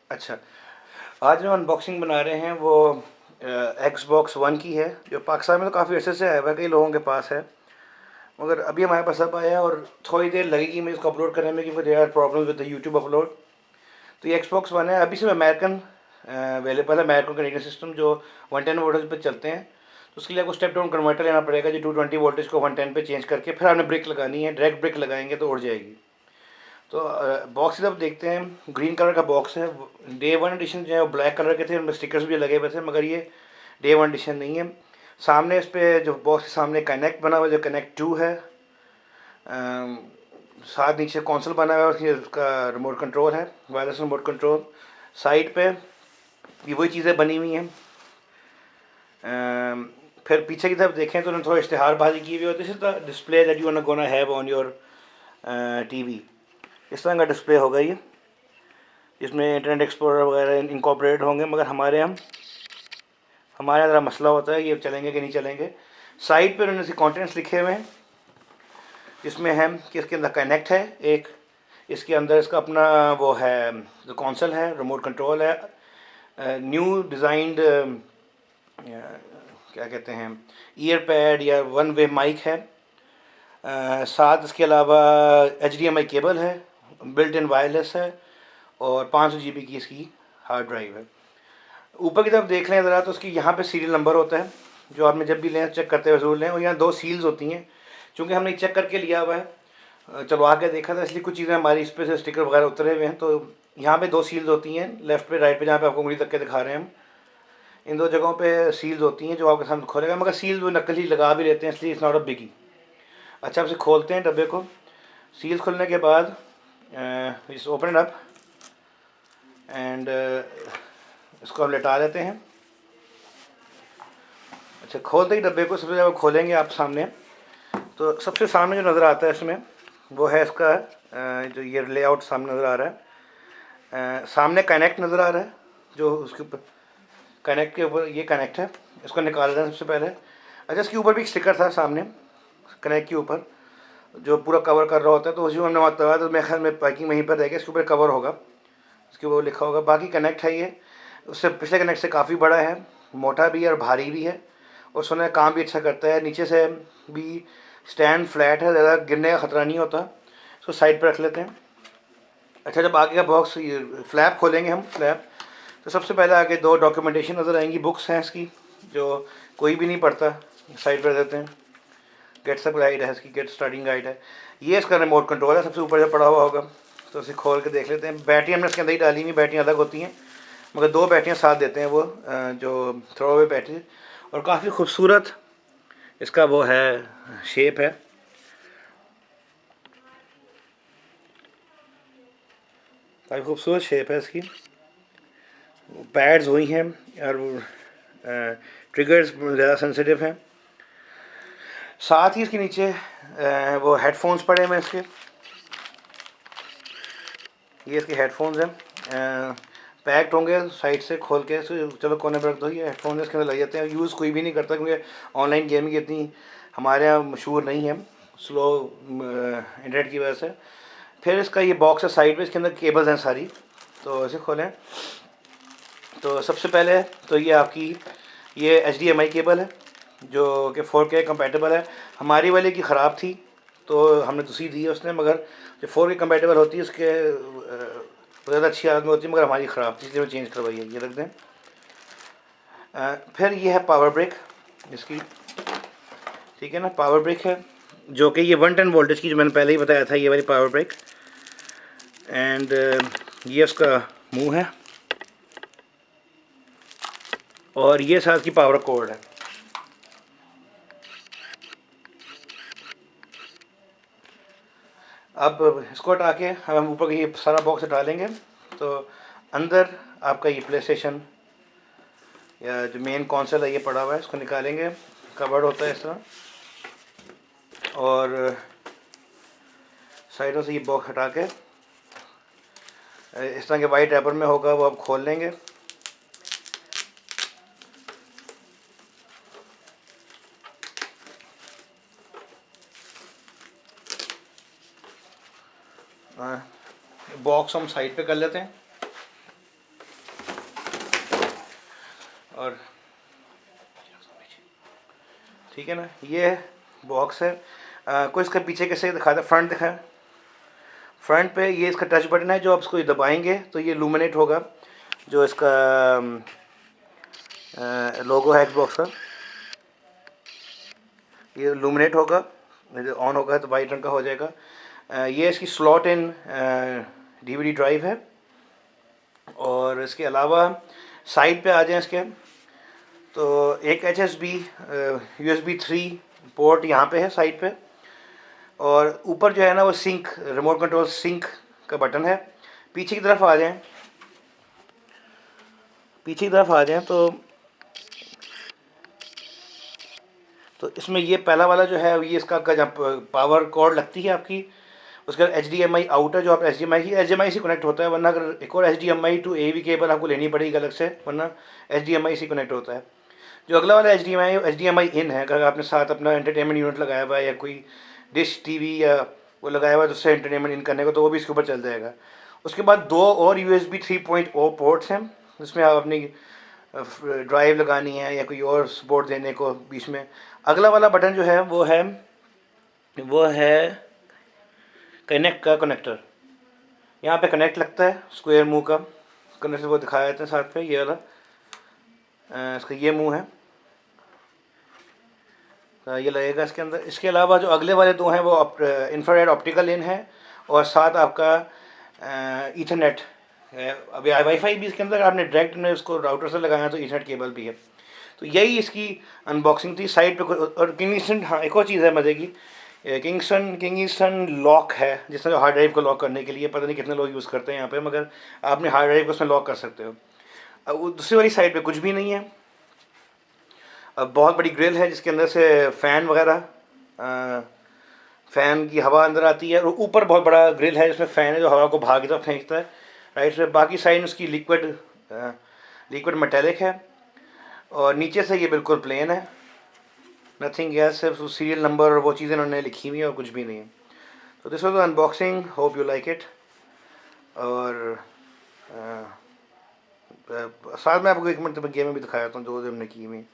अच्छा, आज जो अनबॉक्सिंग बना रहे हैं वो एक्सबॉक्स वन की है, जो पाकिस्तान में तो काफ़ी अच्छे से आया हुआ है, कई लोगों के पास है, मगर अभी हमारे पास अब आया है और थोड़ी देर लगेगी मुझे इसको अपलोड करने में, क्योंकि there are problem with the YouTube upload. तो ये एक्सबॉक्स वन है, अभी सिर्फ अमेरिकन अवेलेबल है, अमेरिकन कैनेडियन सिस्टम जो 110 वोल्टेज पे चलते हैं। तो उसके लिए आपको स्टेप डाउन कन्वर्टर लेना पड़ेगा, जो 220 वोल्टेज को 110 पे चेंज करके फिर आपने ब्रेक लगानी है। डायरेक्ट ब्रेक लगाएंगे तो उड़ जाएगी। तो बॉक्स जब देखते हैं, ग्रीन कलर का बॉक्स है। डे वन एडिशन जो है वो ब्लैक कलर के थे, उनमें स्टिकर्स भी लगे हुए थे, मगर ये डे वन एडिशन नहीं है। सामने इस पे जो बॉक्स के सामने कनेक्ट बना हुआ है, जो कनेक्ट टू है। साथ नीचे कौंसल बना हुआ है, उसका रिमोट कंट्रोल है, वायरलेस रिमोट कंट्रोल। साइड पे ये वही चीज़ें बनी हुई हैं। फिर पीछे की तरफ देखें तो उन्होंने थोड़ा इश्तेहारबाजी की हुई होती है, this is the display that you gonna have on your TV. इस तरह का डिस्प्ले होगा ये, इसमें इंटरनेट एक्सप्लोरर वगैरह इनकॉर्पोरेट होंगे, मगर हमारे यहाँ ज़रा मसला होता है ये चलेंगे कि नहीं चलेंगे। साइड पर उन्होंने कॉन्टेंट्स लिखे हुए हैं, जिसमें है कि इसके अंदर कनेक्ट है एक, इसके अंदर इसका अपना वो है, जो कौंसल है, रिमोट कंट्रोल है, न्यू डिज़ाइंड क्या कहते हैं, ईयर पैड या वन वे माइक है। साथ इसके अलावा HDMI केबल है, बिल्ट इन वायरलेस है, और 500 GB की इसकी हार्ड ड्राइव है। ऊपर की तरफ देख लें ज़रा तो उसकी यहाँ पे सीरियल नंबर होता है, जो आपने जब भी लें चेक करते हुए ज़रूर लें। और यहाँ दो सील्स होती हैं, चूँकि हमने चेक करके लिया हुआ है, चलवा के देखा था, इसलिए कुछ चीज़ें हमारी इस पर से स्टिकर वगैरह उतरे हुए हैं। तो यहाँ पे दो सील्स होती हैं, लेफ्ट पे राइट पे, जहाँ पे आपको उंगली तक के दिखा रहे हैं हम, इन दो जगहों पे सील्स होती हैं जो आपके सामने खोलेगा, मगर सील वो नकली लगा भी लेते हैं, इसलिए इट्स नॉट अ बिगी। अच्छा, आप इसे खोलते हैं डब्बे को। सील खोलने के बाद इस ओपन अप एंड इसको हम लेटा लेते हैं। अच्छा, खोलते ही डब्बे को सबसे ज़्यादा खोलेंगे आप सामने, तो सबसे सामने जो नज़र आता है इसमें वो है इसका जो ये लेआउट सामने नज़र आ रहा है। सामने कनेक्ट नज़र आ रहा है, जो उसके ऊपर कनेक्ट के ऊपर ये कनेक्ट है, इसको निकाल रहे हैं सबसे पहले। अच्छा, इसके ऊपर भी एक स्टिकर था सामने कनेक्ट के ऊपर, जो पूरा कवर कर रहा होता है, तो उसी को हमने वहाँ दबा, तो मेरे ख्याल में पैकिंग वहीं पर रहेगी, इसके ऊपर कवर होगा, इसके ऊपर लिखा होगा। बाकी कनेक्ट है ये, उससे पिछले कनेक्ट से काफ़ी बड़ा है, मोटा भी है और भारी भी है, और सुना काम भी अच्छा करता है। नीचे से भी स्टैंड फ्लैट है, ज़्यादा गिरने का ख़तरा नहीं होता। इसको साइड पर रख लेते हैं। अच्छा, जब आगे का बॉक्स फ्लैप खोलेंगे हम, फ्लैप, तो सबसे पहले आगे दो डॉक्यूमेंटेशन नज़र आएंगी, बुक्स हैं इसकी, जो कोई भी नहीं पढ़ता, साइड पर देते हैं। गेट सब गाइड है इसकी, गेट स्टार्टिंग गाइड है। ये इसका रिमोट कंट्रोल है, सबसे ऊपर जो पड़ा हुआ होगा, तो इसे खोल के देख लेते हैं। बैटरी हमने इसके अंदर ही डाली हुई, बैटरी अलग होती हैं, मगर दो बैटरियाँ साथ देते हैं वो, जो थ्रो अवे बैटरी। और काफ़ी खूबसूरत इसका वो है, शेप है, काफ़ी खूबसूरत शेप है इसकी। पैड्स वही हैं, और ट्रिगर्स ज़्यादा सेंसिटिव हैं। साथ ही इसके नीचे वो हेडफोन्स पड़े हुए हैं इसके, ये इसके हेडफोन्स हैं, पैक्ड होंगे साइड से खोल के, चलो कोने पर रख दो। ये हेडफोन इसके अंदर लग जाते हैं, यूज़ कोई भी नहीं करता, क्योंकि ऑनलाइन गेमिंग इतनी हमारे यहाँ मशहूर नहीं है, स्लो इंटरनेट की वजह से। फिर इसका ये बॉक्स है साइड में, इसके अंदर केबल्स हैं सारी, तो इसे खोलें तो सबसे पहले तो ये आपकी ये HDMI केबल है, जो कि 4K कंपेटेबल है। हमारी वाले की ख़राब थी तो हमने दूसरी दी है उसने, मगर जो 4K कंपेटेबल होती है उसके ज़्यादा अच्छी हालत में होती है, मगर हमारी ख़राब थी इसलिए मैं चेंज करवाई है, ये रख दें। फिर ये है पावर ब्रेक इसकी, ठीक है ना, पावर ब्रेक है, जो कि ये 110 वोल्टेज की, जो मैंने पहले ही बताया था, ये वाली पावर ब्रेक। एंड ये उसका मुंह है, और ये साथ की पावर कोड है। अब इसको हटा के हम ऊपर ये सारा बॉक्स डालेंगे, तो अंदर आपका ये प्ले स्टेशन या जो मेन कॉन्सोल है ये पड़ा हुआ है, इसको निकालेंगे। कवर्ड होता है इस तरह, और साइडों से ये बॉक्स हटा के इस तरह के वाइट रैपर में होगा, वो आप खोल लेंगे। बॉक्स हम साइड पे कर लेते हैं। और ठीक है ना, ये बॉक्स है। कोई इसके पीछे कैसे दिखाता है, फ्रंट दिखाए। फ्रंट पे ये इसका टच बटन है, जो आप इसको दबाएंगे तो ये लूमिनेट होगा, जो इसका लोगो है एक्सबॉक्स का, ये लूमिनेट होगा। ऑन होगा तो वाइट रंग का हो जाएगा। ये इसकी स्लॉट इन डीवीडी ड्राइव है। और इसके अलावा साइड पे आ जाएं इसके, तो एक HSB USB 3 पोर्ट यहाँ पे है साइड पे। और ऊपर जो है ना वो सिंक, रिमोट कंट्रोल सिंक का बटन है। पीछे की तरफ आ जाएं, पीछे की तरफ आ जाएं तो इसमें ये पहला वाला जो है ये इसका आपका जब पावर कॉर्ड लगती है आपकी, उसके बाद HDMI आउट है, जो आप HDMI से कनेक्ट होता है, वरना अगर एक और HDMI टू AV केबल आपको लेनी पड़ेगी अलग से, वरना HDMI से कनेक्ट होता है। जो अगला वाला HDMI इन है, अगर आपने साथ अपना एंटरटेनमेंट यूनिट लगाया हुआ है या कोई डिश TV या वो लगाया हुआ है उससे एंटरटेनमेंट इन करने को, तो वो भी इसके ऊपर चल जाएगा। उसके बाद दो और USB 3.0 पोर्ट्स हैं, जिसमें आप अपनी ड्राइव लगानी है या कोई और सपोर्ट देने को बीच में। अगला वाला बटन जो है वो है कनेक्ट का कनेक्टर। यहाँ पे कनेक्ट लगता है स्क्वायर मुंह का कनेक्टर, वो दिखाया जाता है साथ पे, ये वाला इसका ये मुंह है, ये लगेगा इसके अंदर। इसके अलावा जो अगले वाले दो हैं वो इंफ्रारेड ऑप्टिकल इन है, और साथ आपका ईथरनेट है। अभी वाईफाई भी इसके अंदर, आपने डायरेक्ट में उसको राउटर से लगाया तो ईथरनेट केबल भी है। तो यही इसकी अनबॉक्सिंग थी। साइड पे और किंगस्टन, हाँ एक और चीज़ है मज़े की, किंगस्टन लॉक है, जिसमें हार्ड ड्राइव को लॉक करने के लिए, पता नहीं कितने लोग यूज़ करते हैं यहाँ पे, मगर आपने हार्ड ड्राइव को उसमें लॉक कर सकते हो। अब वो दूसरी वाली साइड पे कुछ भी नहीं है। अब बहुत बड़ी ग्रिल है जिसके अंदर से फ़ैन वगैरह, फ़ैन की हवा अंदर आती है, और ऊपर बहुत बड़ा ग्रिल है जिसमें फ़ैन है जो हवा को बाहर की तरफ फेंकता है, राइट से। बाकी साइड उसकी लिक्विड मेटेलिक है, और नीचे से ये बिल्कुल प्लेन है, नथिंग एल्स, सिर्फ सीरियल नंबर और वो चीज़ें उन्होंने लिखी हुई है और कुछ भी नहीं है। तो this was the unboxing, hope you like it. और साथ में आपको एक मिनट गेम में भी दिखाया था जो हमने की हुई।